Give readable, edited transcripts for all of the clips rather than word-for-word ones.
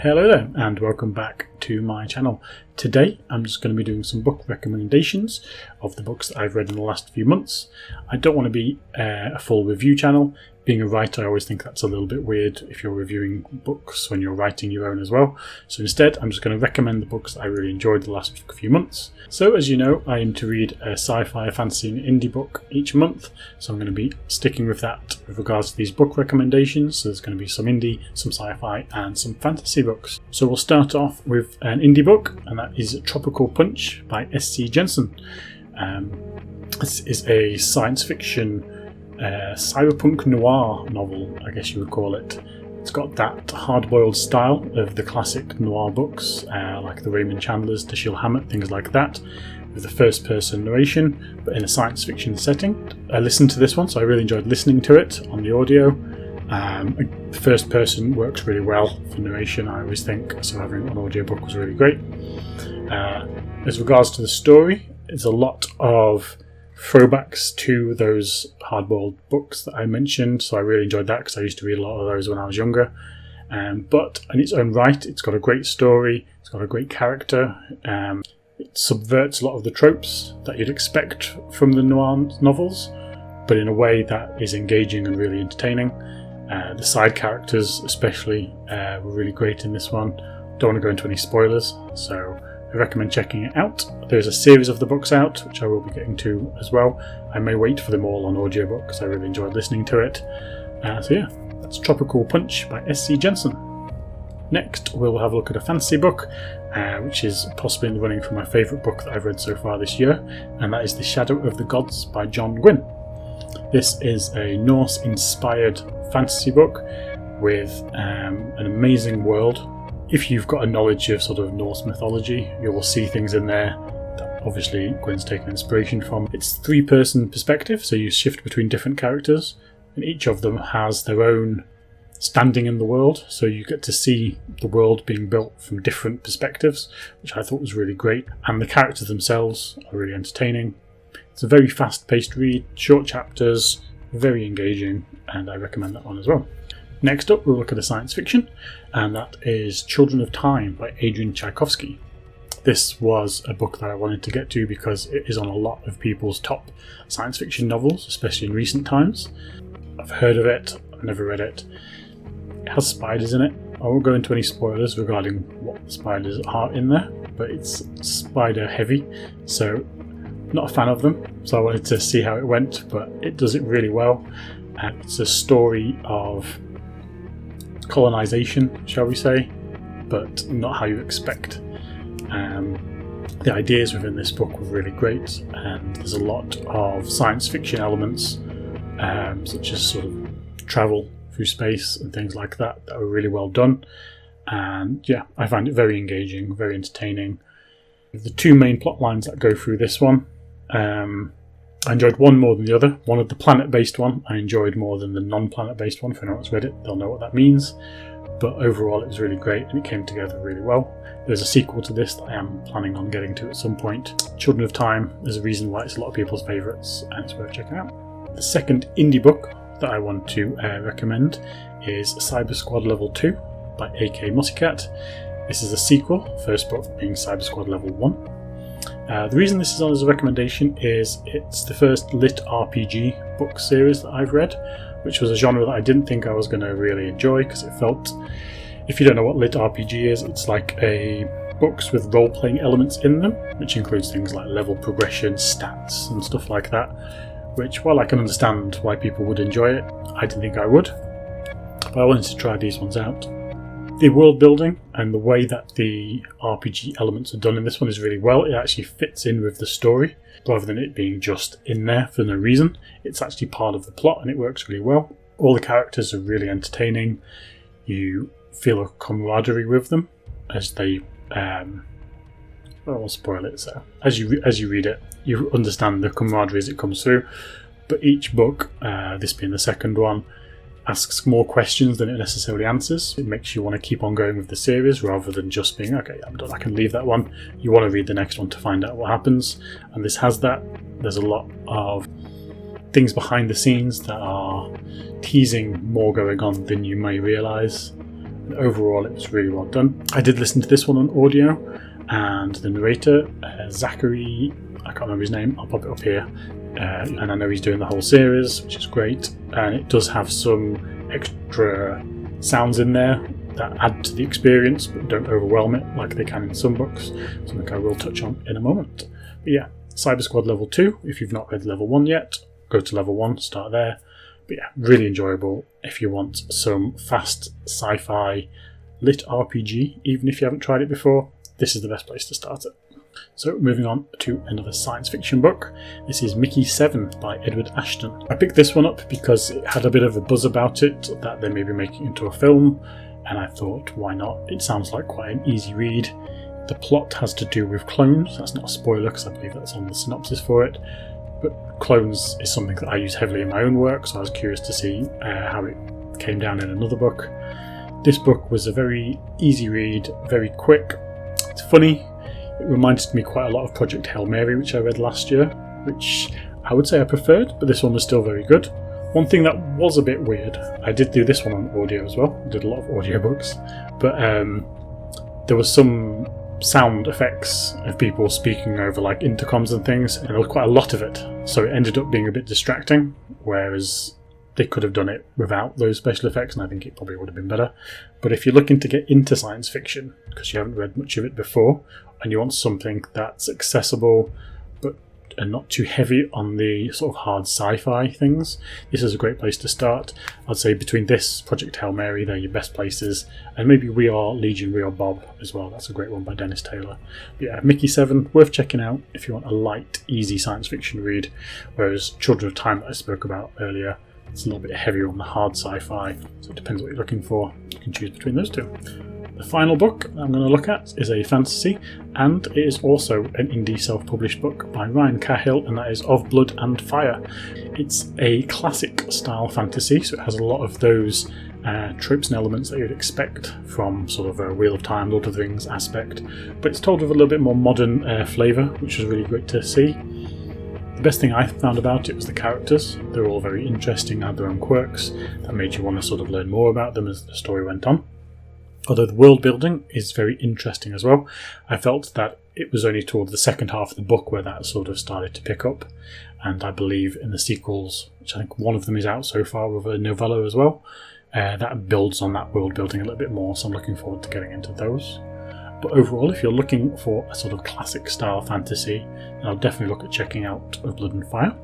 Hello there and welcome back to my channel. Today I'm just going to be doing some book recommendations of the books that I've read in the last few months. I don't want to be a full review channel. Being a writer, I always think that's a little bit weird if you're reviewing books when you're writing your own as well. So instead, I'm just going to recommend the books that I really enjoyed the last few months. So as you know, I aim to read a sci-fi, fantasy and indie book each month. So I'm going to be sticking with that with regards to these book recommendations. So there's going to be some indie, some sci-fi and some fantasy books. So we'll start off with an indie book, and that is Tropical Punch by S.C. Jensen. This is a science fiction cyberpunk noir novel, I guess you would call it. It's got that hard-boiled style of the classic noir books, like the Raymond Chandlers, Dashiell Hammett, things like that, with the first-person narration, but in a science fiction setting. I listened to this one, so I really enjoyed listening to it on the audio. The first person works really well for narration, I always think, so having an audiobook was really great. As regards to the story, it's a lot of throwbacks to those hard-boiled books that I mentioned, so I really enjoyed that because I used to read a lot of those when I was younger. But in its own right, it's got a great story, it's got a great character, it subverts a lot of the tropes that you'd expect from the noir novels, but in a way that is engaging and really entertaining. The side characters especially were really great in this one. Don't want to go into any spoilers, so I recommend checking it out. There's a series of the books out, which I will be getting to as well. I may wait for them all on audiobook because I really enjoyed listening to it. So yeah, that's Tropical Punch by S.C. Jensen. Next, we'll have a look at a fantasy book, which is possibly in the running for my favourite book that I've read so far this year, and that is The Shadow of the Gods by John Gwynne. This is a Norse-inspired fantasy book with an amazing world. If you've got a knowledge of sort of Norse mythology, you will see things in there that obviously Gwynne's taken inspiration from. It's three-person perspective, so you shift between different characters, and each of them has their own standing in the world, so you get to see the world being built from different perspectives, which I thought was really great. And the characters themselves are really entertaining. It's a very fast-paced read, short chapters, very engaging, and I recommend that one as well. Next up, we'll look at a science fiction, and that is Children of Time by Adrian Tchaikovsky. This was a book that I wanted to get to because it is on a lot of people's top science fiction novels, especially in recent times. I've heard of it, I've never read it. It has spiders in it. I won't go into any spoilers regarding what the spiders are in there, but it's spider heavy, so not a fan of them, so I wanted to see how it went, but it does it really well. It's a story of colonization, shall we say, but not how you expect. The ideas within this book were really great, and there's a lot of science fiction elements, such as sort of travel through space and things like that were really well done. And yeah, I find it very engaging, very entertaining. The two main plot lines that go through this one, I enjoyed one more than the other. One of the planet-based one I enjoyed more than the non-planet-based one. If anyone has read it, they'll know what that means. But overall, it was really great and it came together really well. There's a sequel to this that I am planning on getting to at some point. Children of Time, there's a reason why it's a lot of people's favourites and it's worth checking out. The second indie book that I want to recommend is Cyber Squad Level 2 by A.K. Mussycat. This is a sequel, first book being Cyber Squad Level 1. The reason this is on as a recommendation is it's the first lit RPG book series that I've read, which was a genre that I didn't think I was going to really enjoy because it felt, if you don't know what lit RPG is, it's like books with role-playing elements in them, which includes things like level progression, stats and stuff like that, which, while I can understand why people would enjoy it, I didn't think I would, but I wanted to try these ones out. The world building and the way that the RPG elements are done in this one is really well. It actually fits in with the story rather than it being just in there for no reason. It's actually part of the plot and it works really well. All the characters are really entertaining. You feel a camaraderie with them as they I won't spoil it, so as you read it, you understand the camaraderie as it comes through. But each book, this being the second one, asks more questions than it necessarily answers. It makes you want to keep on going with the series rather than just being, okay, I'm done, I can leave that one. You want to read the next one to find out what happens, and this has that. There's a lot of things behind the scenes that are teasing more going on than you may realise. And overall, it was really well done. I did listen to this one on audio, and the narrator, Zachary, I can't remember his name, I'll pop it up here, and I know he's doing the whole series, which is great, and it does have some extra sounds in there that add to the experience but don't overwhelm it like they can in some books, something I will touch on in a moment. But yeah, Cyber Squad level 2, if you've not read level 1 yet, go to level 1, start there. But yeah, really enjoyable if you want some fast sci-fi lit RPG, even if you haven't tried it before, this is the best place to start it. So moving on to another science fiction book. This is Mickey 7 by Edward Ashton. I picked this one up because it had a bit of a buzz about it, that they may be making into a film, and I thought, why not? It sounds like quite an easy read. The plot has to do with clones. That's not a spoiler because I believe that's on the synopsis for it. But clones is something that I use heavily in my own work, so I was curious to see how it came down in another book. This book was a very easy read, very quick. It's funny. It reminded me quite a lot of Project Hail Mary, which I read last year, which I would say I preferred, but this one was still very good. One thing that was a bit weird, I did do this one on audio as well. I did a lot of audiobooks, but there was some sound effects of people speaking over like intercoms and things, and there was quite a lot of it, so it ended up being a bit distracting, whereas they could have done it without those special effects, and I think it probably would have been better. But if you're looking to get into science fiction because you haven't read much of it before and you want something that's accessible but and not too heavy on the sort of hard sci-fi things, this is a great place to start. I'd say between this, Project Hail Mary, they're your best places, and maybe We Are Legion, We Are Bob as well. That's a great one by Dennis Taylor. But yeah, Mickey 7, worth checking out if you want a light, easy science fiction read, whereas Children of Time that I spoke about earlier, it's a little bit heavier on the hard sci-fi, so it depends what you're looking for. You can choose between those two. The final book I'm going to look at is a fantasy, and it is also an indie self-published book by Ryan Cahill, and that is Of Blood and Fire. It's a classic style fantasy, so it has a lot of those tropes and elements that you'd expect from sort of a Wheel of Time, Lord of the Rings aspect, but it's told with a little bit more modern flavour, which is really great to see. The best thing I found about it was the characters. They're all very interesting, had their own quirks that made you want to sort of learn more about them as the story went on. Although the world building is very interesting as well. I felt that it was only towards the second half of the book where that sort of started to pick up, and I believe in the sequels, which I think one of them is out so far with a novella as well, that builds on that world building a little bit more, so I'm looking forward to getting into those. But overall, if you're looking for a sort of classic style fantasy, then I'll definitely look at checking out Of Blood and Fire.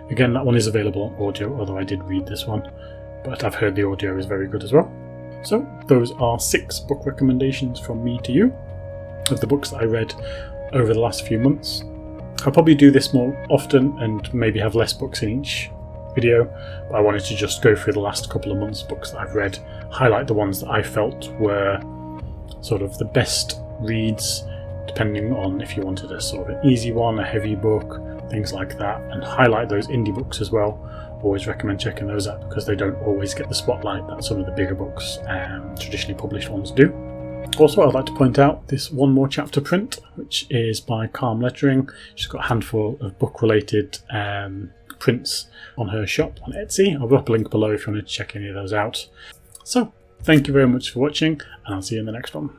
Again, that one is available on audio, although I did read this one, but I've heard the audio is very good as well. So those are 6 book recommendations from me to you of the books that I read over the last few months. I'll probably do this more often and maybe have less books in each video, but I wanted to just go through the last couple of months' books that I've read, highlight the ones that I felt were sort of the best reads, depending on if you wanted a sort of an easy one, a heavy book, things like that, and highlight those indie books as well. Always recommend checking those out because they don't always get the spotlight that some of the bigger books and traditionally published ones do. Also, I'd like to point out this One More Chapter print, which is by Calm Lettering. She's got a handful of book-related prints on her shop on Etsy. I'll drop a link below if you want to check any of those out. So, thank you very much for watching, and I'll see you in the next one.